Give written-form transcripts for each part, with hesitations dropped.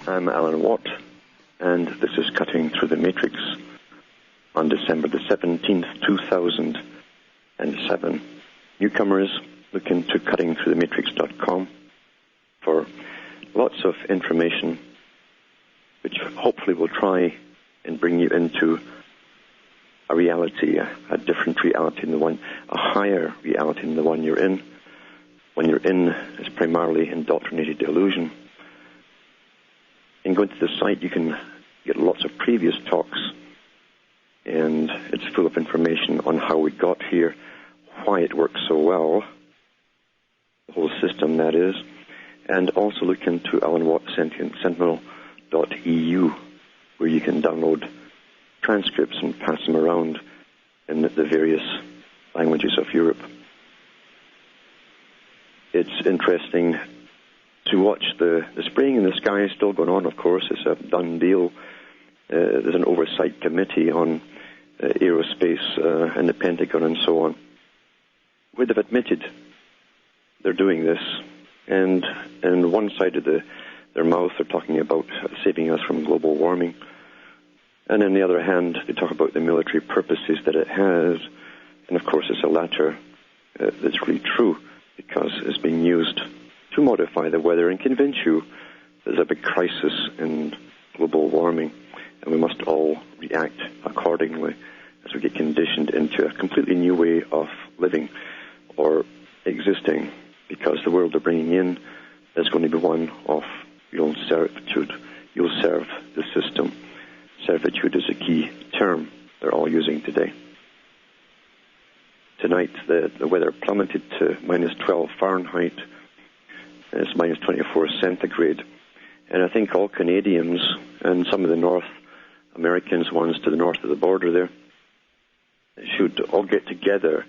I'm Alan Watt, and this is Cutting Through the Matrix on December the 17th, 2007. Newcomers, look into cuttingthroughthematrix.com for lots of information which hopefully will try and bring you into a reality, a different reality than the one, a higher reality than the one you're in. When you're in, it's primarily indoctrinated illusion. And going to the site, you can get lots of previous talks, and it's full of information on how we got here, why it works so well, the whole system, that is, and also look into Alan Watt Sentinel.eu, where you can download transcripts and pass them around in the various languages of Europe. It's interesting to watch the spraying in the sky is still going on, of course. It's a done deal. There's an oversight committee on aerospace and the Pentagon and so on, where they've admitted they're doing this. And one side of their mouth, they're talking about saving us from global warming. And on the other hand, they talk about the military purposes that it has. And of course, it's the latter that's really true, because it's being used to modify the weather and convince you there's a big crisis in global warming, and we must all react accordingly as we get conditioned into a completely new way of living or existing, because the world they're bringing in is going to be one of your own servitude. You'll serve the system. Servitude is a key term they're all using today. Tonight, the weather plummeted to minus 12 Fahrenheit. It's minus 24 centigrade. And I think all Canadians and some of the North Americans, ones to the north of the border there, should all get together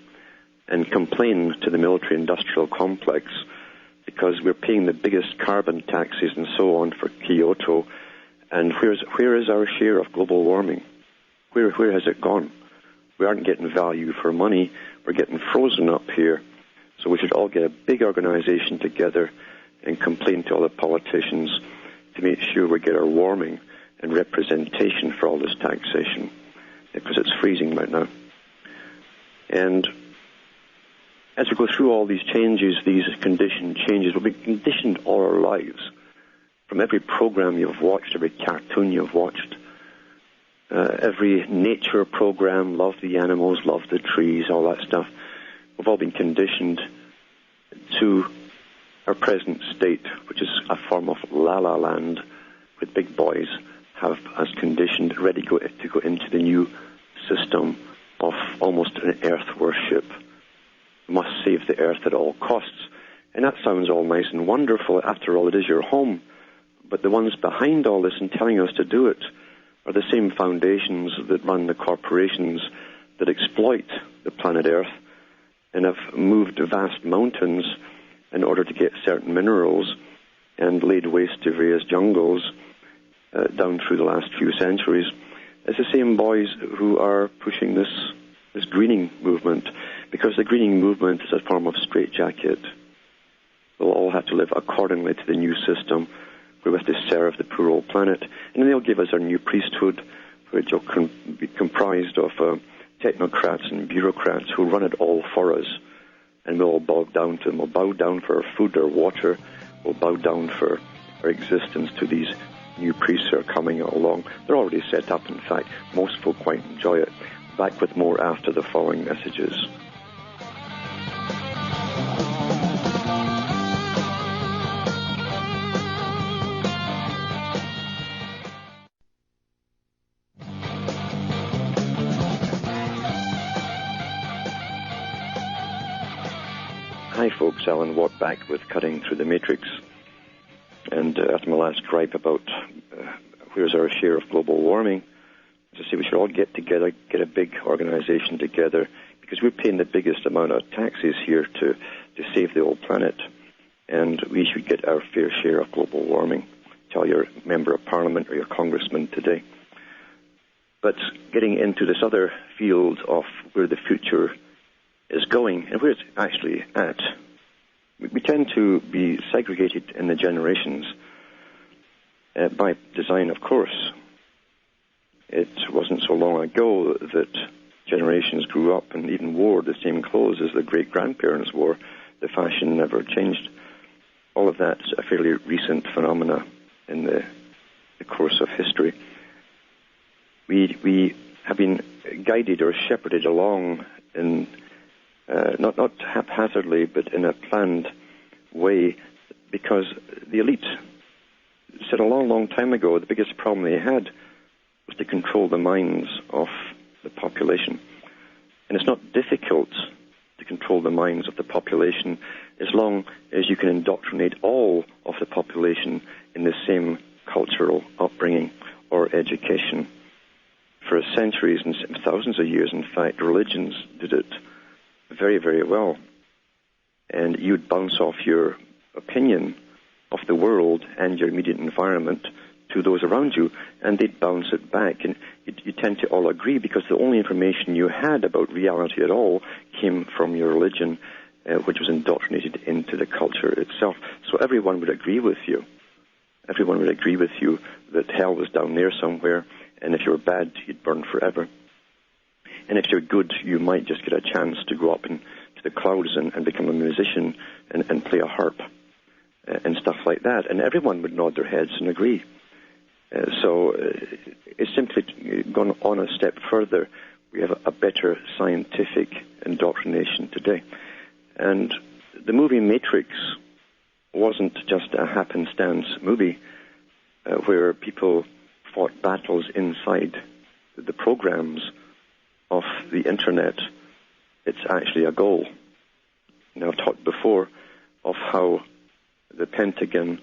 and complain to the military-industrial complex, because we're paying the biggest carbon taxes and so on for Kyoto. And where is our share of global warming? Where has it gone? We aren't getting value for money. We're getting frozen up here. So we should all get a big organization together and complain to all the politicians to make sure we get our warming and representation for all this taxation, because it's freezing right now. And as we go through all these changes, these condition changes, we'll be conditioned all our lives. From every program you've watched, every cartoon you've watched, every nature program, love the animals, love the trees, all that stuff. We've all been conditioned to our present state, which is a form of la-la land, with big boys have us conditioned, ready to go into the new system of almost an earth worship. We must save the earth at all costs. And that sounds all nice and wonderful. After all, it is your home. But the ones behind all this and telling us to do it are the same foundations that run the corporations that exploit the planet Earth and have moved vast mountains in order to get certain minerals and laid waste to various jungles down through the last few centuries. It's the same boys who are pushing this greening movement, because the greening movement is a form of straitjacket. We'll all have to live accordingly to the new system, where we have to serve the poor old planet. And then they'll give us our new priesthood, which will be comprised of technocrats and bureaucrats who run it all for us. And we'll all bow down to them. We'll bow down for our food, our water. We'll bow down for our existence to these new priests who are coming along. They're already set up, in fact. Most folk quite enjoy it. Back with more after the following messages. Hi folks, Alan Watt back with Cutting Through the Matrix. And after my last gripe about where's our share of global warming, to say we should all get together, get a big organization together, because we're paying the biggest amount of taxes here to save the old planet, and we should get our fair share of global warming. Tell your member of parliament or your congressman today. But getting into this other field of where the future is going and where it's actually at, we tend to be segregated in the generations. by design, of course. It wasn't so long ago that generations grew up and even wore the same clothes as their great-grandparents wore. The fashion never changed. All of that's a fairly recent phenomena in the course of history. We have been guided or shepherded along in not haphazardly, but in a planned way, because the elite said a long, long time ago the biggest problem they had was to control the minds of the population. And it's not difficult to control the minds of the population as long as you can indoctrinate all of the population in the same cultural upbringing or education. For centuries and thousands of years, in fact, religions did it very, very well. And you'd bounce off your opinion of the world and your immediate environment to those around you, and they'd bounce it back. And you tend to all agree because the only information you had about reality at all came from your religion, which was indoctrinated into the culture itself. So everyone would agree with you. Everyone would agree with you that hell was down there somewhere, and if you were bad, you'd burn forever. And if you're good, you might just get a chance to go up into the clouds and become a musician and play a harp and stuff like that. And everyone would nod their heads and agree. So it's simply gone on a step further. We have a better scientific indoctrination today. And the movie Matrix wasn't just a happenstance movie where people fought battles inside the programs of the internet. It's actually a goal. Now, I've talked before of how the Pentagon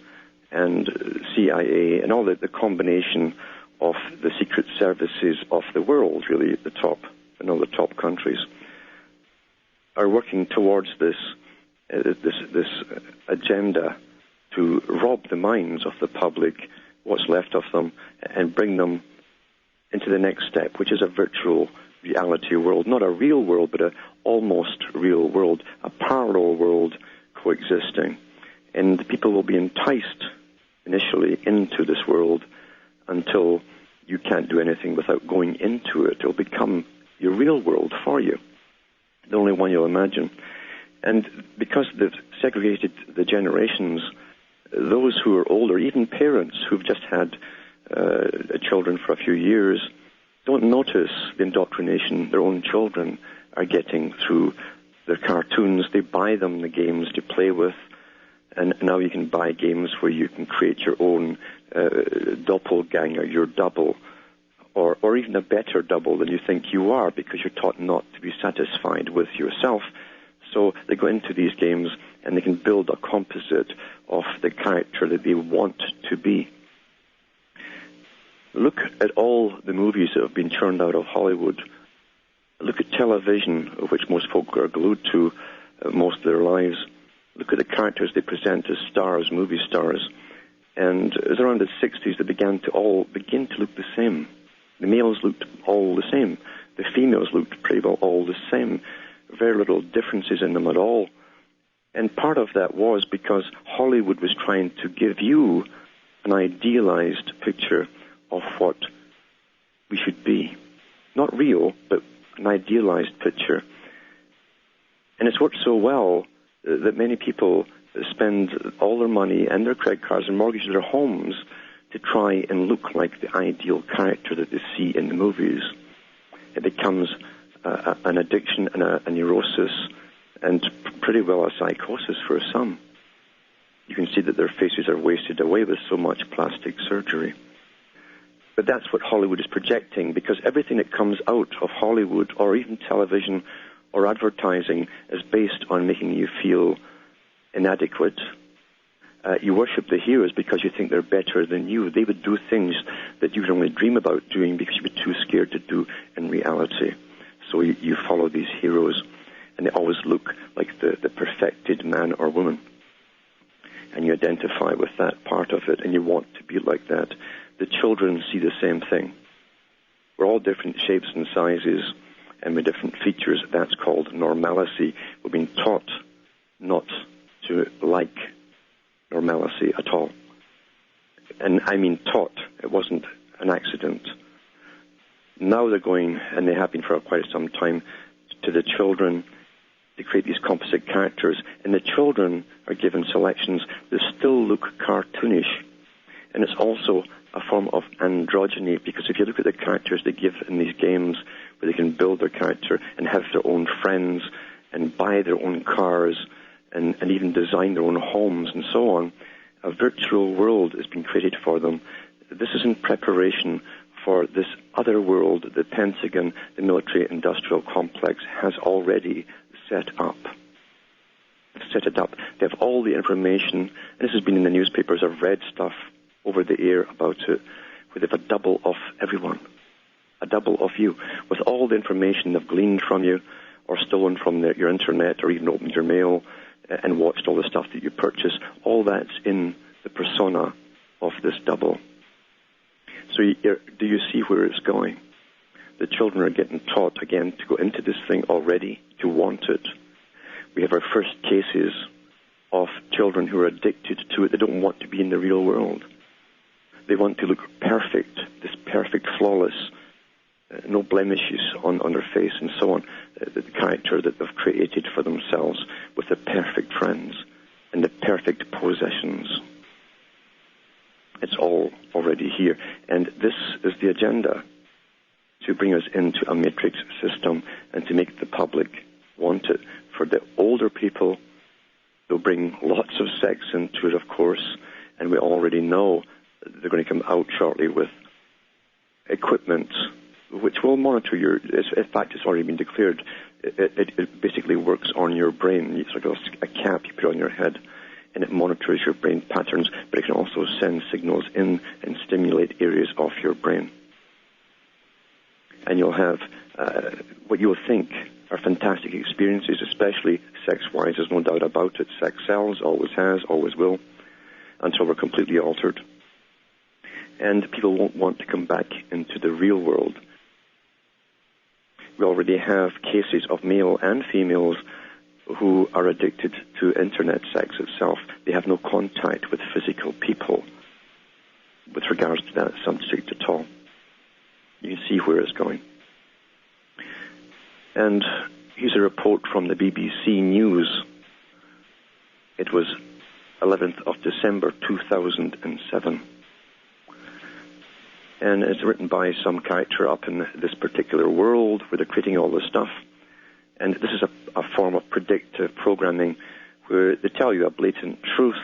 and CIA and all the combination of the secret services of the world, really at the top, and all the top countries, are working towards this agenda to rob the minds of the public, what's left of them, and bring them into the next step, which is a virtual reality world, not a real world, but an almost real world, a parallel world coexisting. And people will be enticed initially into this world until you can't do anything without going into it. It'll become your real world for you, the only one you'll imagine. And because they've segregated the generations, those who are older, even parents who've just had children for a few years, don't notice the indoctrination their own children are getting through their cartoons. They buy them the games to play with, and now you can buy games where you can create your own doppelganger, your double, or even a better double than you think you are, because you're taught not to be satisfied with yourself. So they go into these games and they can build a composite of the character that they want to be. Look at all the movies that have been churned out of Hollywood. Look at television, which most folk are glued to most of their lives. Look at the characters they present as stars, movie stars. And it was around the 60s they began to look the same. The males looked all the same. The females looked pretty well all the same. Very little differences in them at all. And part of that was because Hollywood was trying to give you an idealized picture of what we should be. Not real, but an idealized picture. And it's worked so well that many people spend all their money and their credit cards and mortgage their homes to try and look like the ideal character that they see in the movies. It becomes an addiction and a neurosis, and pretty well a psychosis for some. You can see that their faces are wasted away with so much plastic surgery. But that's what Hollywood is projecting, because everything that comes out of Hollywood or even television or advertising is based on making you feel inadequate. You worship the heroes because you think they're better than you. They would do things that you can only dream about doing because you were too scared to do in reality. So you follow these heroes, and they always look like the perfected man or woman. And you identify with that part of it, and you want to be like that. The children see the same thing. We're all different shapes and sizes, and with different features. That's called normalcy. We're being taught not to like normalcy at all. And I mean taught. It wasn't an accident. Now they're going, and they have been for quite some time, to the children to create these composite characters. And the children are given selections that still look cartoonish. And it's also a form of androgyny, because if you look at the characters they give in these games, where they can build their character and have their own friends and buy their own cars and even design their own homes and so on, a virtual world has been created for them. This is in preparation for this other world that the Pentagon, the military-industrial complex, has already set up. Set it up. They have all the information, and this has been in the newspapers. I've read stuff over the air about it, where they have a double of everyone, a double of you, with all the information they've gleaned from you, or stolen from your internet, or even opened your mail and watched all the stuff that you purchase. All that's in the persona of this double. So do you see where it's going? The children are getting taught, again, to go into this thing already, to want it. We have our first cases of children who are addicted to it. They don't want to be in the real world. They want to look perfect, this perfect, flawless, no blemishes on their face and so on, the character that they've created for themselves with the perfect friends and the perfect possessions. It's all already here. And this is the agenda, to bring us into a matrix system and to make the public want it. For the older people, they'll bring lots of sex into it, of course, and we already know they're going to come out shortly with equipment which will monitor your, in fact, it's already been declared, it basically works on your brain. It's like a cap you put on your head, and it monitors your brain patterns, but it can also send signals in and stimulate areas of your brain. And you'll have what you'll think are fantastic experiences, especially sex-wise. There's no doubt about it. Sex sells, always has, always will, until we're completely altered. And people won't want to come back into the real world. We already have cases of male and females who are addicted to internet sex itself. They have no contact with physical people with regards to that subject at all. You can see where it's going. And here's a report from the BBC News. It was 11th of December 2007. And it's written by some character up in this particular world where they're creating all this stuff. And this is a form of predictive programming where they tell you a blatant truth,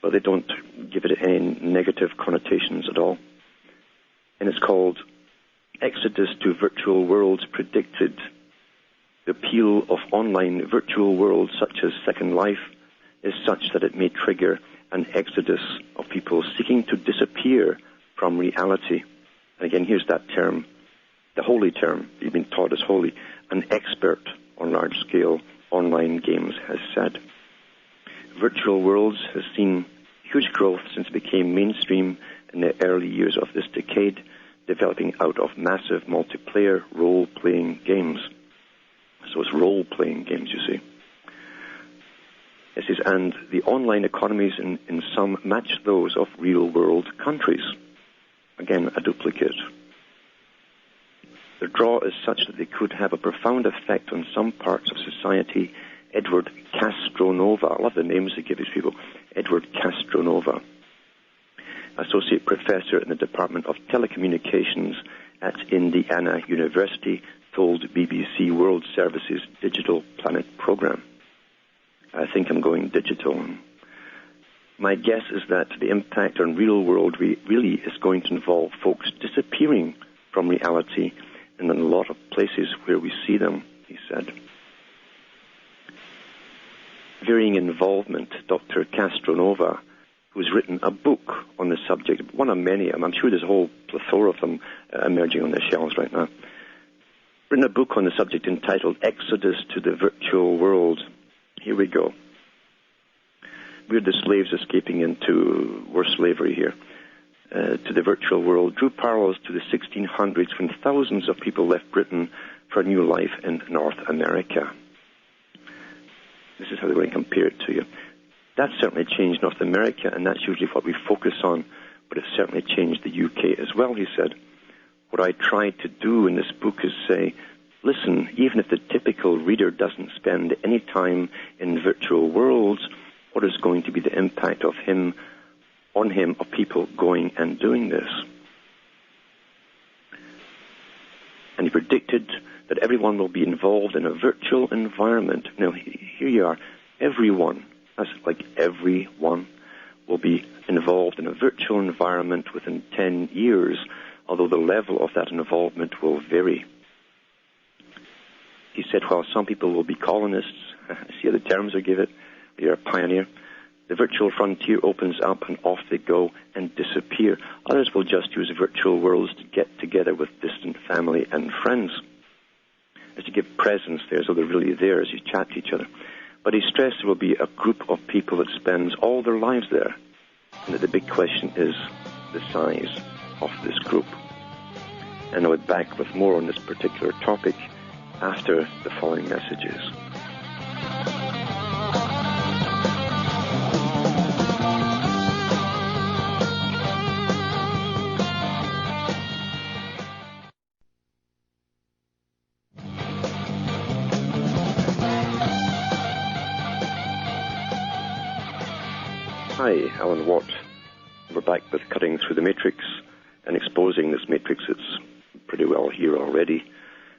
but they don't give it any negative connotations at all. And it's called Exodus to Virtual Worlds Predicted. The appeal of online virtual worlds such as Second Life is such that it may trigger an exodus of people seeking to disappear from reality. And again, here's that term, the holy term you've been taught is holy. An expert on large-scale online games has said. Virtual worlds has seen huge growth since it became mainstream in the early years of this decade, developing out of massive multiplayer role-playing games. So it's role-playing games, you see. It says, and the online economies in some match those of real-world countries. Again, a duplicate. Their draw is such that they could have a profound effect on some parts of society. Edward Castronova, I love the names they give these people, Edward Castronova, Associate Professor in the Department of Telecommunications at Indiana University, told BBC World Service's Digital Planet program. I think I'm going digital. My guess is that the impact on real world really is going to involve folks disappearing from reality in a lot of places where we see them, he said. Varying involvement, Dr. Castronova, who's written a book on the subject, one of many, I'm sure there's a whole plethora of them emerging on the shelves right now, written a book on the subject entitled Exodus to the Virtual World. Here we go. We're the slaves escaping into worse slavery here. To the virtual world, drew parallels to the 1600s when thousands of people left Britain for a new life in North America. This is how they're going to compare it to you. That certainly changed North America, and that's usually what we focus on but it's certainly changed the UK as well, he said. What I tried to do in this book is say, listen, even if the typical reader doesn't spend any time in virtual worlds, what is going to be the impact of of people going and doing this? And he predicted that everyone will be involved in a virtual environment. Now, here you are. Everyone, that's like everyone, will be involved in a virtual environment within 10 years, although the level of that involvement will vary. He said, while some people will be colonists, see how the terms are given, you're a pioneer, the virtual frontier opens up and off they go and disappear. Others will just use virtual worlds to get together with distant family and friends, as to give presents there, so they're really there as you chat to each other. But he stressed there will be a group of people that spends all their lives there, and that the big question is the size of this group. And I'll be back with more on this particular topic after the following messages. Hi, Alan Watt. We're back with Cutting Through the Matrix and exposing this matrix. It's pretty well here already.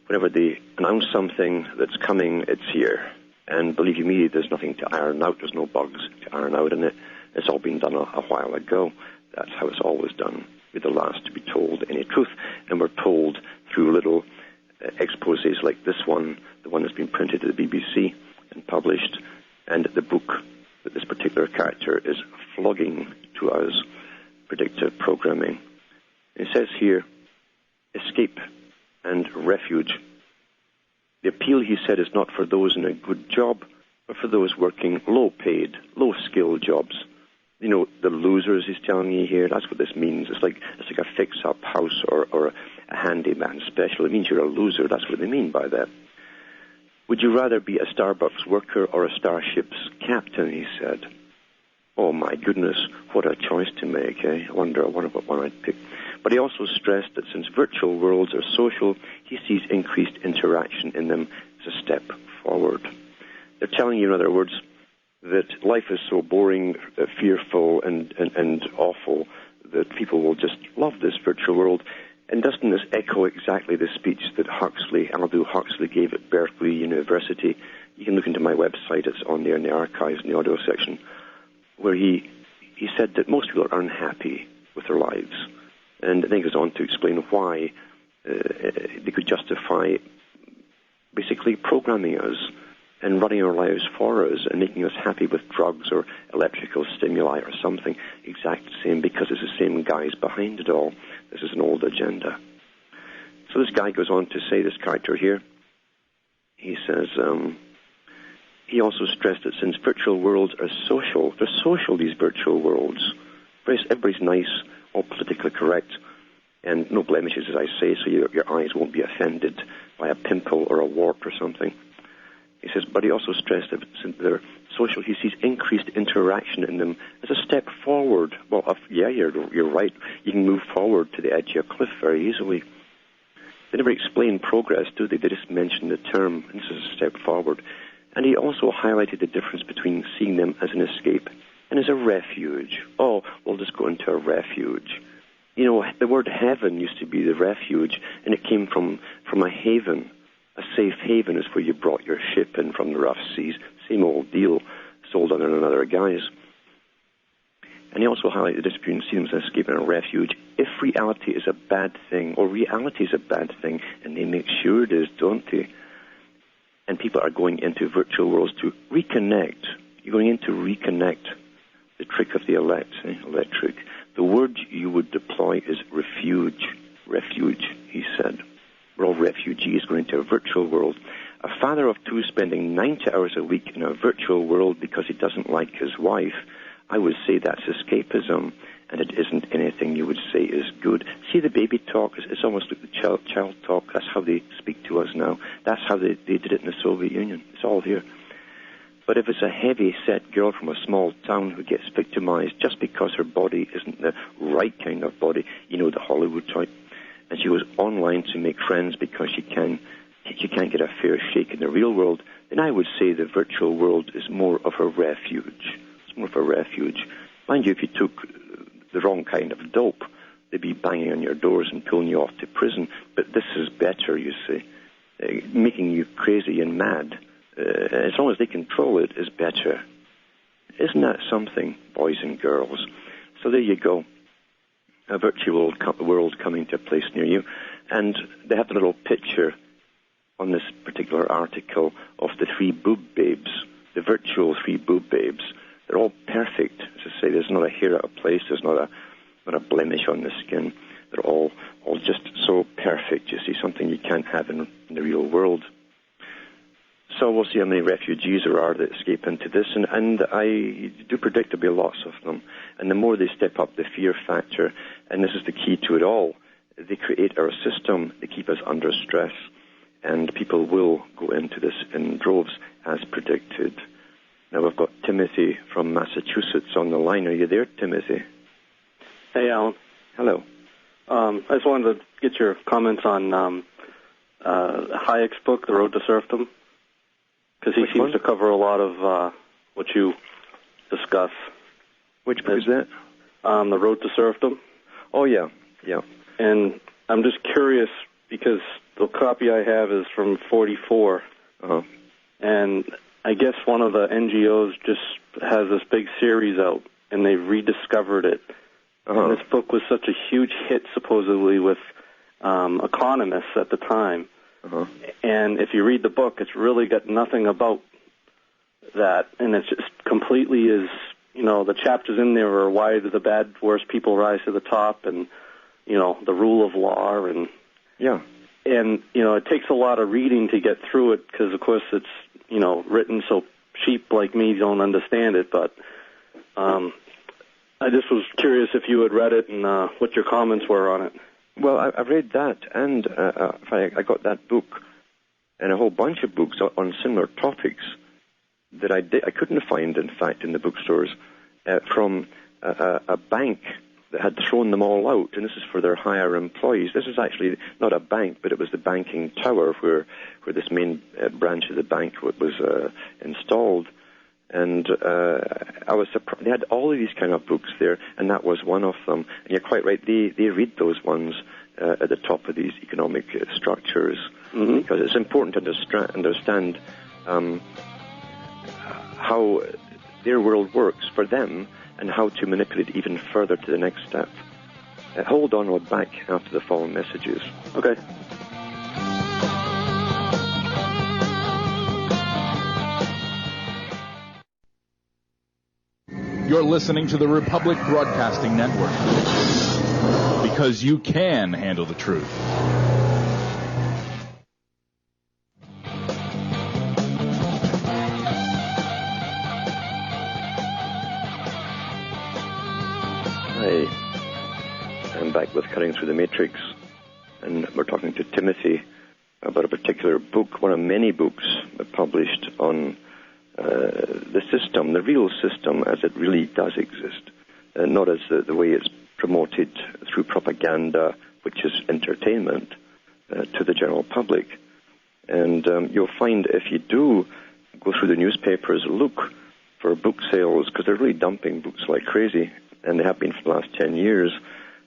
Whenever they announce something that's coming, it's here. And believe you me, there's nothing to iron out. There's no bugs to iron out in it. It's all been done a while ago. That's how it's always done. We're the last to be told any truth. And we're told through little exposés like this one, the one that's been printed at the BBC and published, and the book that this particular character is flogging to us, predictive programming. It says here, escape and refuge. The appeal, he said, is not for those in a good job, but for those working low-paid, low-skill jobs. You know, the losers, he's telling you here, that's what this means. It's like a fix-up house or a handyman special. It means you're a loser. That's what they mean by that. Would you rather be a Starbucks worker or a starship's captain, he said. Oh, my goodness, what a choice to make, eh? I wonder what one I'd pick. But he also stressed that since virtual worlds are social, he sees increased interaction in them as a step forward. They're telling you, in other words, that life is so boring, fearful, and awful that people will just love this virtual world. And doesn't this echo exactly the speech that Aldous Huxley gave at Berkeley University? You can look into my website, it's on there in the archives in the audio section, where he said that most people are unhappy with their lives. And then he goes on to explain why they could justify basically programming us and running our lives for us and making us happy with drugs or electrical stimuli or something exact same, because it's the same guys behind it all. This is an old agenda. So this guy goes on to say, this character here, he says, he also stressed that since virtual worlds are social, they're social, these virtual worlds. Everybody's nice, all politically correct, and no blemishes, as I say, so your eyes won't be offended by a pimple or a wart or something. He says, but he also stressed that since they're social, he sees increased interaction in them as a step forward. Well, yeah, you're right. You can move forward to the edge of a cliff very easily. They never explain progress, do they? They just mention the term, and this is a step forward. And he also highlighted the difference between seeing them as an escape and as a refuge. Oh, we'll just go into a refuge. You know, the word heaven used to be the refuge, and it came from a haven. A safe haven is where you brought your ship in from the rough seas. Same old deal, sold under another guise. And he also highlighted the difference between seeing them as an escape and a refuge. If reality is a bad thing, or reality is a bad thing, and they make sure it is, don't they? And people are going into virtual worlds to reconnect. You're going in to reconnect. The trick of the electric. The word you would deploy is refuge. Refuge, he said. We're all refugees going into a virtual world. A father of two spending 90 hours a week in a virtual world because he doesn't like his wife, I would say that's escapism, and it isn't anything you would say is good. See the baby talk? It's almost like the child talk. That's how they speak to us now. That's how they did it in the Soviet Union. It's all here. But if it's a heavy-set girl from a small town who gets victimized just because her body isn't the right kind of body, the Hollywood type, and she goes online to make friends because she can't get a fair shake in the real world, then I would say the virtual world is more of a refuge. It's more of a refuge. Mind you, if you took the wrong kind of dope, they'd be banging on your doors and pulling you off to prison. But this is better, you see. Making you crazy and mad, as long as they control it, is better. Isn't that something, boys and girls? So there you go. A virtual world coming to a place near you. And they have a little picture on this particular article of the 3 boob babes, the virtual 3 boob babes. They're all perfect. As I say, there's not a hair out of place. There's not a blemish on the skin. They're all just so perfect. You see, something you can't have in the real world. So we'll see how many refugees there are that escape into this, and I do predict there'll be lots of them. And the more they step up the fear factor, and this is the key to it all, they create our system, they keep us under stress, and people will go into this in droves as predicted. Now we've got Timothy from Massachusetts on the line. Are you there, Timothy? Hey, Alan. Hello. I just wanted to get your comments on Hayek's book, The Road to Serfdom, because he seems to cover a lot of what you discuss. Which book is that? The Road to Serfdom. Oh, yeah. And I'm just curious, because the copy I have is from 1944, and I guess one of the NGOs just has this big series out, and they've rediscovered it. And this book was such a huge hit, supposedly, with economists at the time. And if you read the book, it's really got nothing about that. And it's just completely is, the chapters in there are why do the bad, worst people rise to the top, and, the rule of law. And, and it takes a lot of reading to get through it because, of course, it's, written so sheep like me don't understand it. But I just was curious if you had read it and what your comments were on it. Well, I read that, and I got that book and a whole bunch of books on similar topics that I couldn't find, in fact, in the bookstores, from a bank that had thrown them all out, and this is for their higher employees. This is actually not a bank, but it was the banking tower where this main branch of the bank was installed. And I was surprised. They had all of these kind of books there, and that was one of them. And you're quite right. They read those ones at the top of these economic structures, because it's important to understand how their world works for them and how to manipulate even further to the next step. Hold on, we'll back after the following messages. Okay. You're listening to the Republic Broadcasting Network, because you can handle the truth. Hi, I'm back with Cutting Through the Matrix, and we're talking to Timothy about a particular book, one of many books published on the system, the real system as it really does exist, not as the way it's promoted through propaganda, which is entertainment, to the general public. And you'll find if you do go through the newspapers, look for book sales, because they're really dumping books like crazy, and they have been for the last 10 years.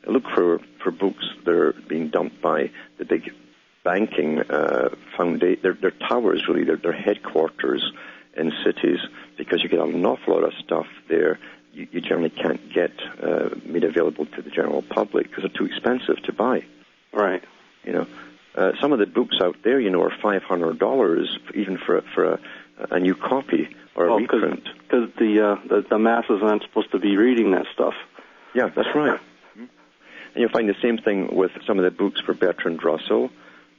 Look for books that are being dumped by the big banking foundation, their towers, really, their headquarters in cities, because you get an awful lot of stuff there you generally can't get made available to the general public because they're too expensive to buy. Right. Some of the books out there, are $500 even for a new copy or a reprint. Because the masses aren't supposed to be reading that stuff. Yeah, that's right. And you'll find the same thing with some of the books for Bertrand Russell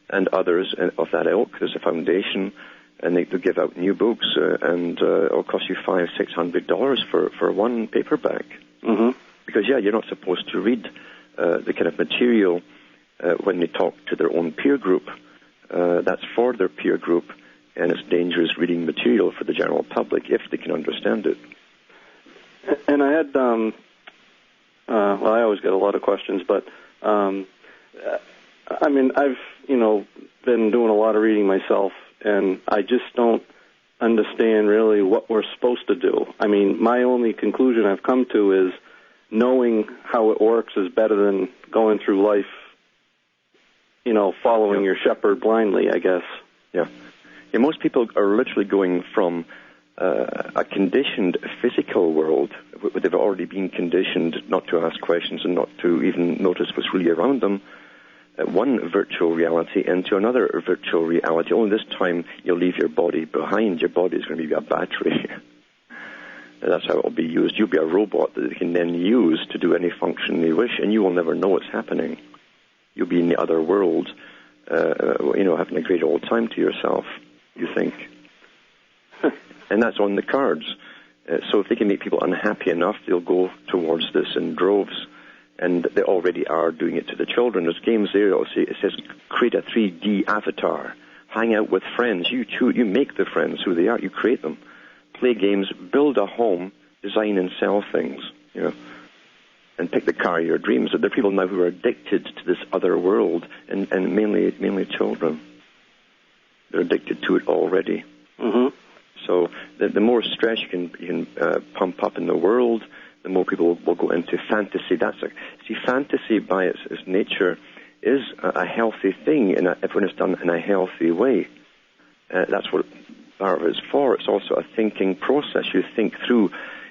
and others of that ilk. There's a foundation, and they give out new books, and it'll cost you $500-600 for one paperback. Mm-hmm. Because, you're not supposed to read the kind of material when they talk to their own peer group. That's for their peer group, and it's dangerous reading material for the general public if they can understand it. And I had, well, I always get a lot of questions, but I mean, I've, been doing a lot of reading myself, and I just don't understand really what we're supposed to do. I mean, my only conclusion I've come to is knowing how it works is better than going through life, following your shepherd blindly, I guess. Yeah. Yeah, most people are literally going from a conditioned physical world, where they've already been conditioned not to ask questions and not to even notice what's really around them, one virtual reality into another virtual reality. Only this time you'll leave your body behind. Your body is going to be a battery. That's how it will be used. You'll be a robot that they can then use to do any function they wish, and you will never know what's happening. You'll be in the other world, having a great old time to yourself, you think. And that's on the cards. So if they can make people unhappy enough, they'll go towards this in droves. And they already are doing it to the children. There's games there, it says, create a 3D avatar. Hang out with friends. You make the friends who they are. You create them. Play games, build a home, design and sell things, and pick the car of your dreams. There are people now who are addicted to this other world, and mainly children. They're addicted to it already. Mm-hmm. So the more stress you can pump up in the world, the more people will go into fantasy. Fantasy by its nature is a healthy thing if when it's done in a healthy way. That's what art is for. It's also a thinking process. You think through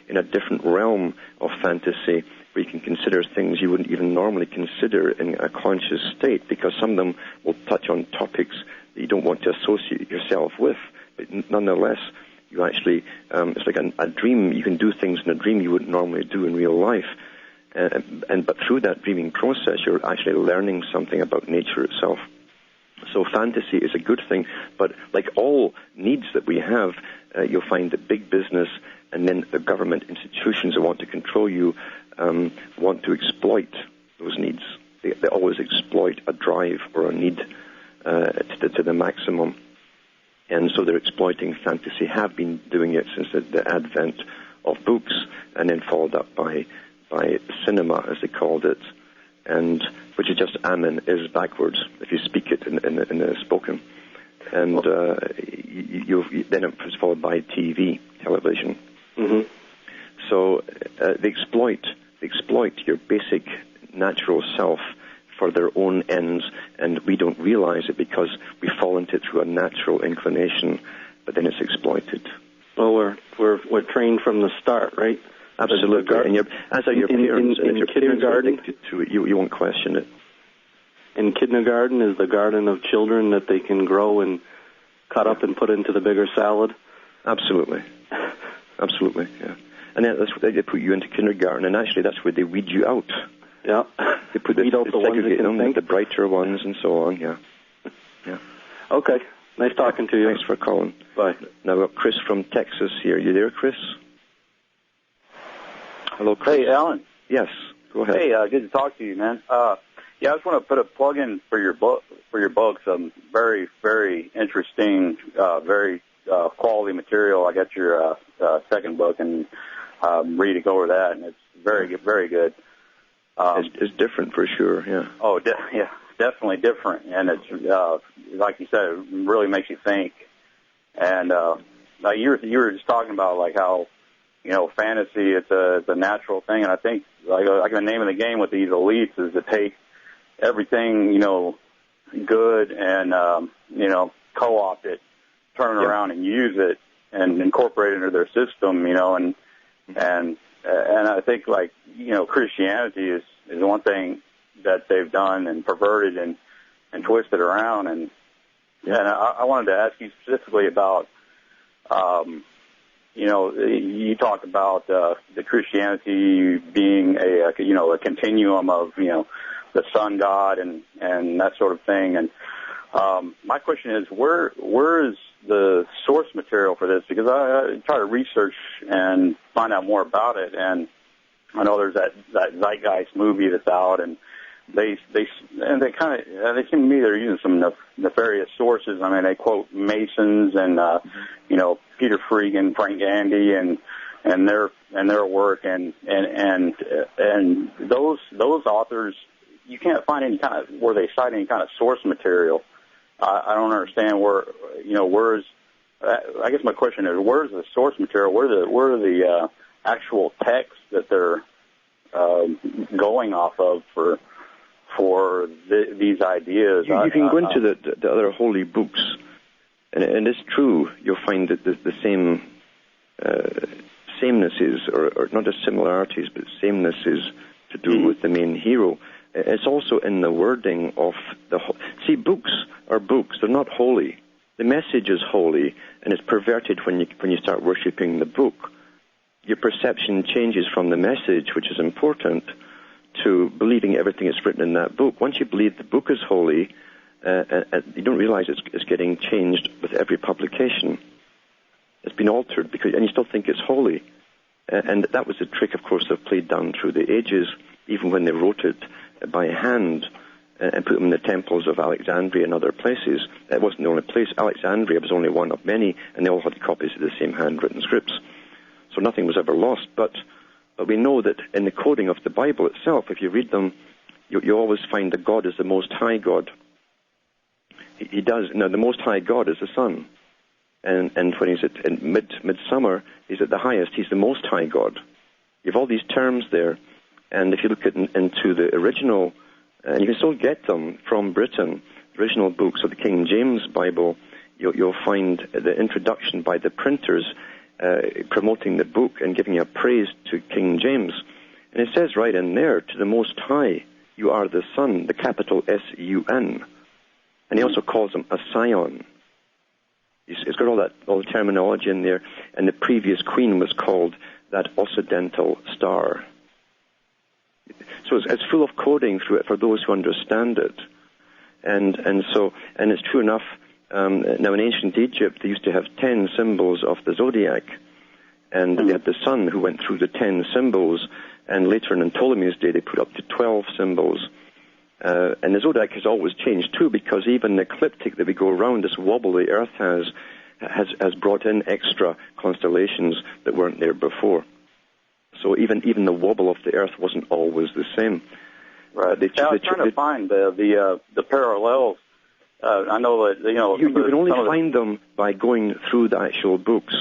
in a different realm of fantasy where you can consider things you wouldn't even normally consider in a conscious state, because some of them will touch on topics that you don't want to associate yourself with. But nonetheless, you actually, it's like a dream. You can do things in a dream you wouldn't normally do in real life. But through that dreaming process, you're actually learning something about nature itself. So fantasy is a good thing, but like all needs that we have, you'll find that big business and then the government institutions that want to control you want to exploit those needs. They always exploit a drive or a need to the maximum. And so they're exploiting fantasy, have been doing it since the advent of books, and then followed up by cinema, as they called it, and which is just amen, is backwards, if you speak it in the spoken. And then it was followed by television. Mm-hmm. So they exploit your basic natural self for their own ends, and we don't realize it because we fall into it through a natural inclination, but then it's exploited. Well, we're trained from the start, right? Absolutely. And as are your parents. In your kindergarten, parents are addicted to it, you won't question it. In kindergarten is the garden of children that they can grow and cut up and put into the bigger salad. Absolutely. Absolutely, yeah. And that's where they put you into kindergarten, and actually that's where they weed you out. Yeah. They put the segregate them with the brighter ones and so on, yeah. Yeah. Okay. Nice talking to you. Thanks for calling. Bye. Now we've got Chris from Texas here. You there, Chris? Hello, Chris. Hey, Alan. Yes, go ahead. Hey, good to talk to you, man. I just want to put a plug in for your book. Very, very interesting, very quality material. I got your second book, and I'm ready to go over that, and it's very, very good. It's different for sure, yeah. Oh, yeah, definitely different, and it's like you said, it really makes you think. And you were just talking about like how, fantasy, it's a natural thing, and I think like the name of the game with these elites is to take everything good and co-opt it, turn it around and use it and incorporate it into their system, and I think Christianity is one thing that they've done and perverted and twisted around, and I wanted to ask you specifically about you talked about the Christianity being a continuum of the sun god and that sort of thing, and my question is where is the source material for this? Because I try to research and find out more about it, and I know there's that Zeitgeist movie that's out, they kind of they seem to me they're using some nefarious sources. I mean, they quote Masons and Peter Frege and Frank Gandy and their work and those authors, you can't find any kind of where they cite any kind of source material. I don't understand where's. I guess my question is, where's the source material? Where are the actual texts that they're going off of for these ideas? You can go into the other holy books, and it's true. You'll find that the same samenesses, or not just similarities, but samenesses to do with the main hero. It's also in the wording of books are books. They're not holy. The message is holy, and it's perverted when you start worshipping the book. Your perception changes from the message, which is important, to believing everything that's written in that book. Once you believe the book is holy, you don't realize it's getting changed with every publication. It's been altered, and you still think it's holy. And that was the trick, of course, they've played down through the ages, even when they wrote it by hand and put them in the temples of Alexandria and other places. It wasn't the only place. Alexandria was only one of many, and they all had copies of the same handwritten scripts. So nothing was ever lost. But we know that in the coding of the Bible itself, if you read them, you always find that God is the Most High God. He does. Now, the Most High God is the Sun. And when he's at midsummer, he's at the highest. He's the Most High God. You have all these terms there. And if you look into the original, and you can still get them from Britain, original books of the King James Bible, you'll find the introduction by the printers promoting the book and giving a praise to King James. And it says right in there, to the Most High, you are the Son, the capital S-U-N. And he also calls him a Scion. It's got all the terminology in there. And the previous queen was called that Occidental star. So it's full of coding through it for those who understand it. And it's true enough. Now, in ancient Egypt, they used to have 10 symbols of the Zodiac, and they had the sun who went through the 10 symbols, and later in Ptolemy's day, they put up to 12 symbols. And the Zodiac has always changed, too, because even the ecliptic that we go around, this wobble the Earth has brought in extra constellations that weren't there before. So even the wobble of the Earth wasn't always the same. Right. I was trying to find the parallels. I know that you can only find them by going through the actual books,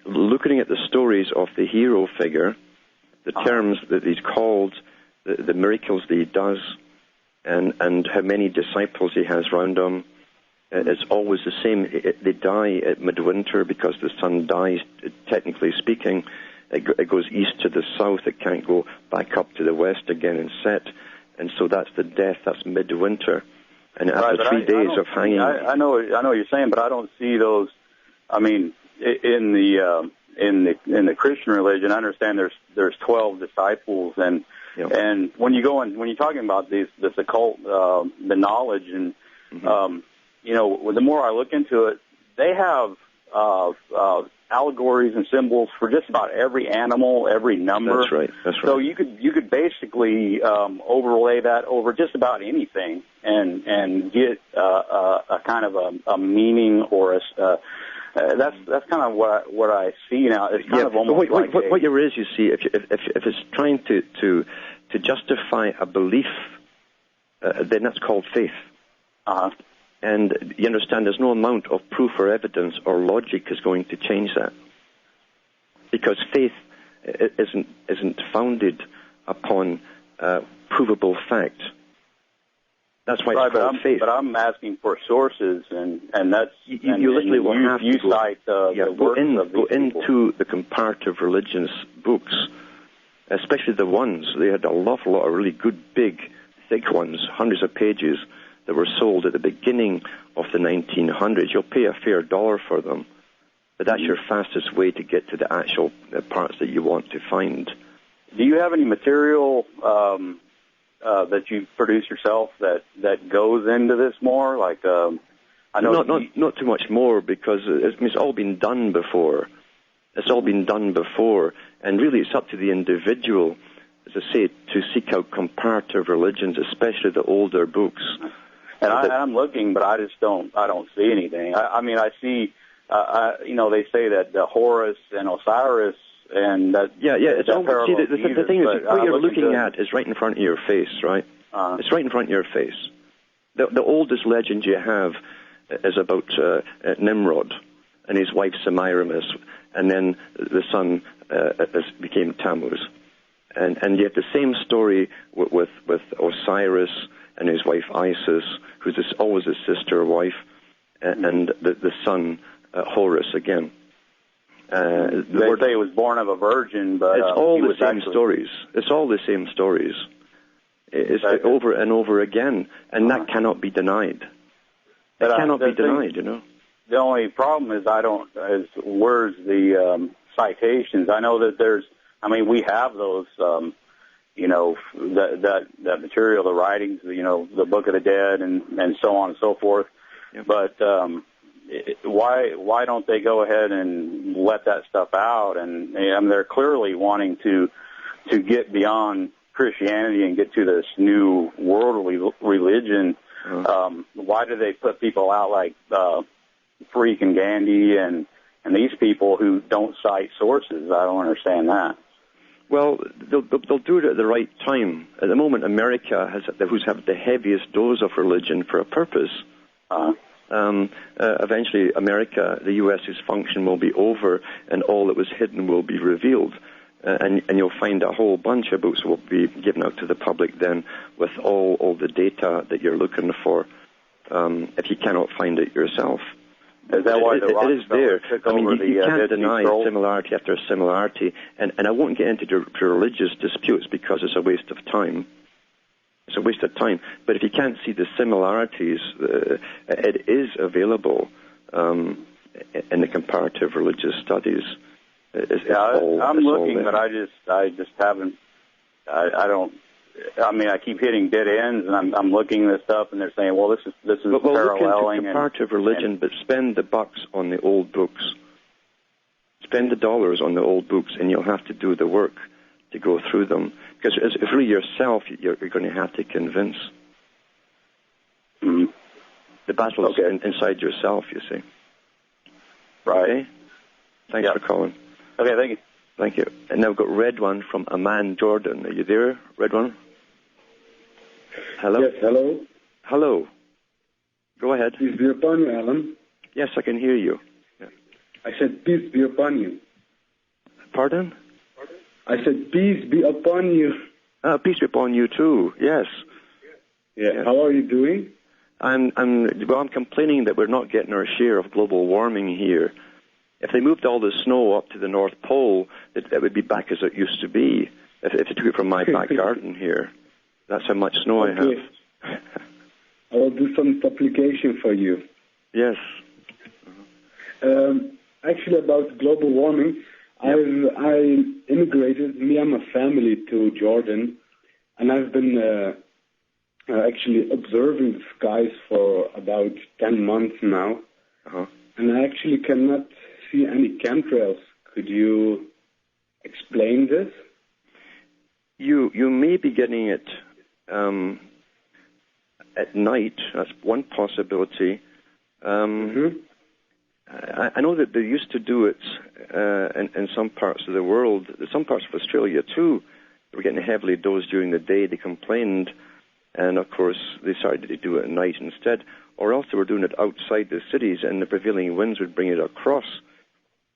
looking at the stories of the hero figure, the terms that he's called, the miracles that he does, and how many disciples he has round him. It's always the same. They die at midwinter because the sun dies, technically speaking. It goes east to the south. It can't go back up to the west again and set. And so that's the death. That's midwinter. And after 3 days of hanging... I know what you're saying, but I don't see those... I mean, in the Christian religion, I understand there's 12 disciples, and when you're talking about this occult, the knowledge, and the more I look into it, they have allegories and symbols for just about every animal, every number. That's right. So you could basically overlay that over just about anything and get a kind of a meaning or that's kind of what I see now. It's kind of almost what you is, you see, if it's trying to justify a belief, then that's called faith. Uh-huh. And you understand there's no amount of proof or evidence or logic is going to change that. Because faith isn't founded upon provable fact. That's why it's called faith. But I'm asking for sources, and that's... You literally will have to cite the works of these go into the comparative religions books, especially the ones. They had an awful lot of really good, big, thick ones, hundreds of pages, that were sold at the beginning of the 1900s. You'll pay a fair dollar for them, but that's your fastest way to get to the actual parts that you want to find. Do you have any material that you produce yourself that goes into this more? Like, I know not too much more, because it's all been done before. It's all been done before, and really it's up to the individual as I say, to seek out comparative religions, especially the older books. And I'm looking, but I don't see anything. I mean, I see, they say that Horus and Osiris and that. Yeah, it's all. See, the thing is, what you're looking at is right in front of your face, right? It's right in front of your face. The oldest legend you have is about Nimrod and his wife Semiramis, and then the son became Tammuz. And yet the same story with Osiris and his wife Isis, who's always his sister wife, and the son Horus again. They say he was born of a virgin, but it's all the same stories. It's all the same stories. It's over and over again, and that cannot be denied. It cannot be denied, you know. The only problem is where's the citations? I know that we have those, that material, the writings, the Book of the Dead and so on and so forth. Yep. But why don't they go ahead and let that stuff out? And they're clearly wanting to get beyond Christianity and get to this new worldly religion. Why do they put people out like Freak and Gandhi and these people who don't cite sources? I don't understand that. Well, they'll do it at the right time. At the moment, America who's had the heaviest dose of religion for a purpose. Eventually, the U.S.'s function will be over, and all that was hidden will be revealed. And you'll find a whole bunch of books will be given out to the public then with all the data that you're looking for, if you cannot find it yourself. Is that why it is there? I mean, you can't deny similarity after similarity, and I won't get into religious disputes because it's a waste of time. It's a waste of time. But if you can't see the similarities, it is available in the comparative religious studies. I'm looking, but I just haven't. I don't. I mean, I keep hitting dead ends, and I'm looking at this stuff, and they're saying, "Well, this is paralleling." Look into comparative religion, but spend the bucks on the old books. Spend the dollars on the old books, and you'll have to do the work to go through them, because it's really yourself you're going to have to convince. Mm-hmm. The battle is inside yourself, you see. Right. Okay? Thanks for calling. Okay, thank you. Thank you. And now we've got Red One from Amman, Jordan. Are you there, Red One? Hello? Yes, hello. Hello. Go ahead. Peace be upon you, Alan. Yes, I can hear you. Yeah. I said peace be upon you. Pardon? I said peace be upon you. Peace be upon you too, yes. Yeah. How are you doing? I'm complaining that we're not getting our share of global warming here. If they moved all the snow up to the North Pole, it would be back as it used to be. If you took it from my back garden here, that's how much snow I have. I will do some supplication for you. Yes. Actually, about global warming, I immigrated, me and my family, to Jordan, and I've been actually observing the skies for about 10 months now, and I actually cannot see any chemtrails. Could you explain this? You may be getting it at night. That's one possibility. I know that they used to do it in some parts of the world, some parts of Australia too. They were getting heavily dosed during the day. They complained, and of course they started to do it at night instead, or else they were doing it outside the cities, and the prevailing winds would bring it across.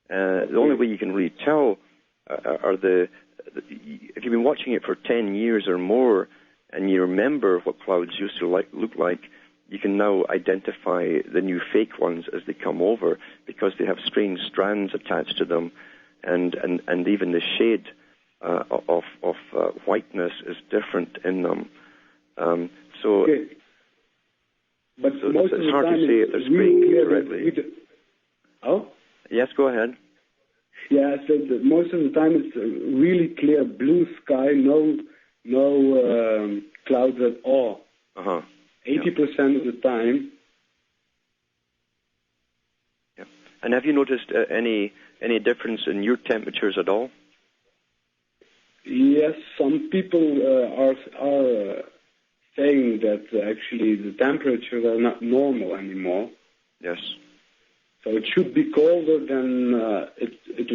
The only way you can really tell are if you've been watching it for 10 years or more, and you remember what clouds used to look like, you can now identify the new fake ones as they come over, because they have strange strands attached to them, and even the shade of whiteness is different in them. But it's hard to say if they're spraying correctly. Oh? Yes, go ahead. Yeah, I said that most of the time it's a really clear blue sky, no clouds at all. 80% of the time. Yeah. And have you noticed any difference in your temperatures at all? Yes, some people are saying that actually the temperatures are not normal anymore. Yes. So it should be colder than it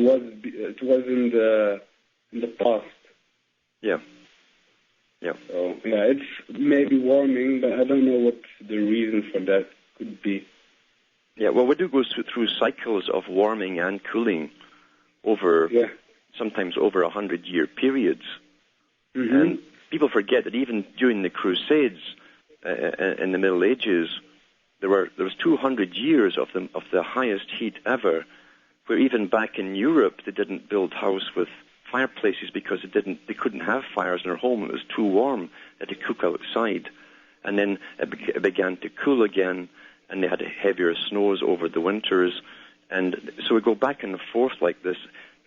was in the past. Yeah. Yeah. So yeah, it's maybe warming, but I don't know what the reason for that could be. Yeah. Well, we do go through cycles of warming and cooling over sometimes over 100-year periods, and people forget that even during the Crusades in the Middle Ages, there was 200 years of the highest heat ever, where even back in Europe they didn't build houses with fireplaces because they couldn't have fires in their home. It was too warm. They had to cook outside, and then it began to cool again, and they had heavier snows over the winters, and so we go back and forth like this.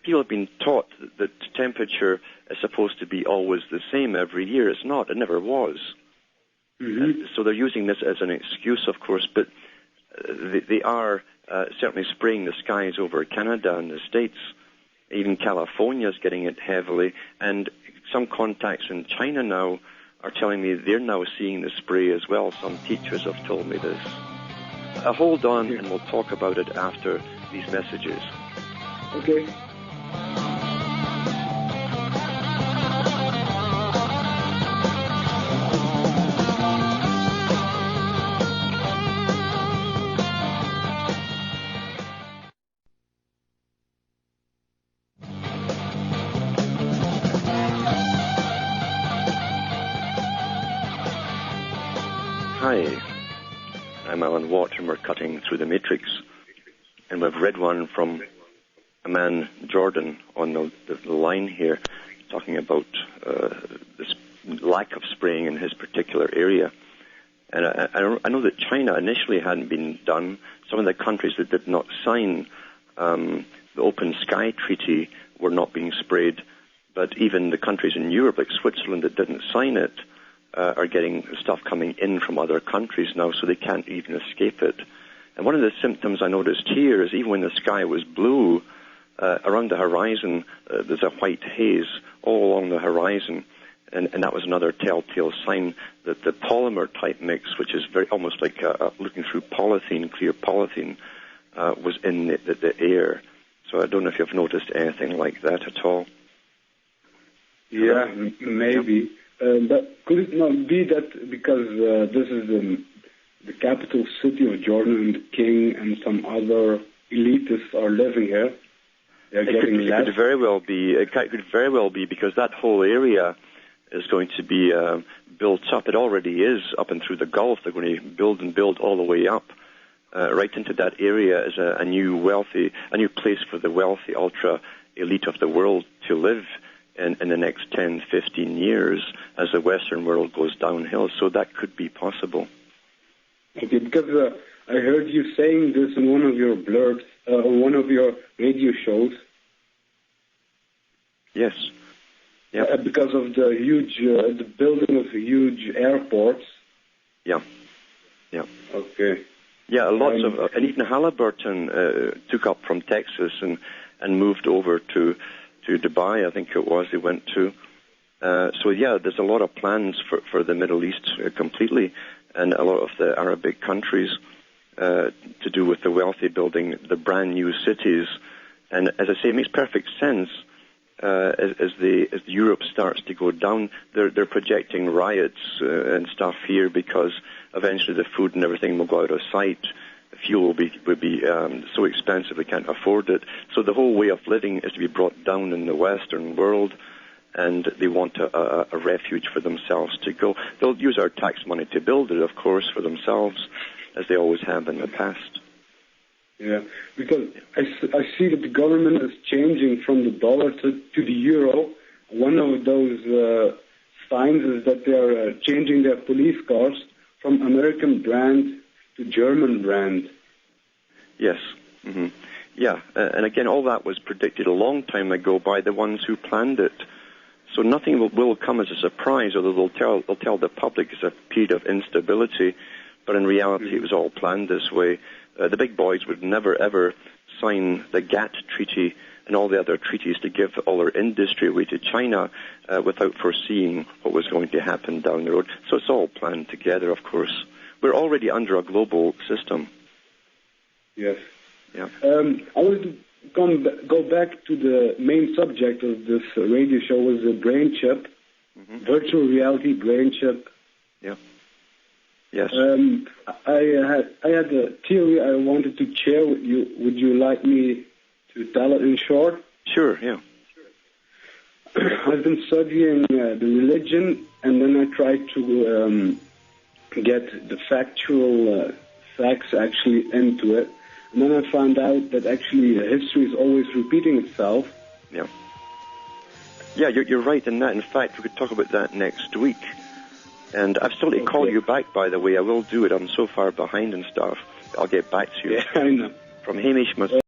People have been taught that temperature is supposed to be always the same every year. It's not. It never was. So they're using this as an excuse, of course, but they are certainly spraying the skies over Canada and the States. Even California is getting it heavily, and some contacts in China now are telling me they're now seeing the spray as well. Some teachers have told me this. Hold on, and we'll talk about it after these messages. Okay. Hi, I'm Alan Watt, and we're cutting through the matrix. And we've read one from a man, Jordan, on the line here, talking about this lack of spraying in his particular area. And I know that China initially hadn't been done. Some of the countries that did not sign the Open Sky Treaty were not being sprayed. But even the countries in Europe, like Switzerland, that didn't sign it, are getting stuff coming in from other countries now, so they can't even escape it. And one of the symptoms I noticed here is even when the sky was blue, around the horizon, there's a white haze all along the horizon, and that was another telltale sign that the polymer type mix, which is very almost like looking through polythene, clear polythene, was in the air. So I don't know if you've noticed anything like that at all. Yeah, maybe. But could it not be that because this is the capital city of Jordan and the king and some other elitists are living here, they're getting less? It could very well be. It could very well be because that whole area is going to be built up. It already is up and through the Gulf. They're going to build all the way up right into that area as a new place for the wealthy ultra elite of the world to live in the next 10, 15 years as the Western world goes downhill. So that could be possible. Okay, because I heard you saying this in one of your blurbs, on one of your radio shows. Yes. Yeah. Because of the huge, the building of huge airports. Yeah. Yeah. Okay. Yeah, lots of, and even Halliburton took up from Texas and moved over to Dubai, I think it was, they went to. So yeah, there's a lot of plans for the Middle East completely, and a lot of the Arabic countries to do with the wealthy building the brand new cities. And as I say, it makes perfect sense as Europe starts to go down. They're projecting riots and stuff here because eventually the food and everything will go out of sight. Fuel would be so expensive they can't afford it. So the whole way of living is to be brought down in the Western world, and they want a refuge for themselves to go. They'll use our tax money to build it, of course, for themselves, as they always have in the past. Yeah, because I see that the government is changing from the dollar to the euro. One of those signs is that they are changing their police cars from American brand to German brand. Yes. Mm-hmm. Yeah, and again, all that was predicted a long time ago by the ones who planned it. So nothing will come as a surprise, although they'll tell the public it's a period of instability, but in reality it was all planned this way. The big boys would never, ever sign the GATT treaty and all the other treaties to give all our industry away to China without foreseeing what was going to happen down the road. So it's all planned together, of course. We're already under a global system. Yes. Yeah. I wanted to go back to the main subject of this radio show, was the brain chip, virtual reality brain chip. Yeah. Yes. I had a theory I wanted to share with you. Would you like me to tell it in short? Sure, yeah. I've been studying the religion, and then I tried to get the factual facts actually into it. And then I found out that actually history is always repeating itself. Yeah. Yeah, you're right in that. In fact, we could talk about that next week. And I've still to call you back, by the way. I will do it. I'm so far behind and stuff. I'll get back to you. Yeah, I know. From Hamish,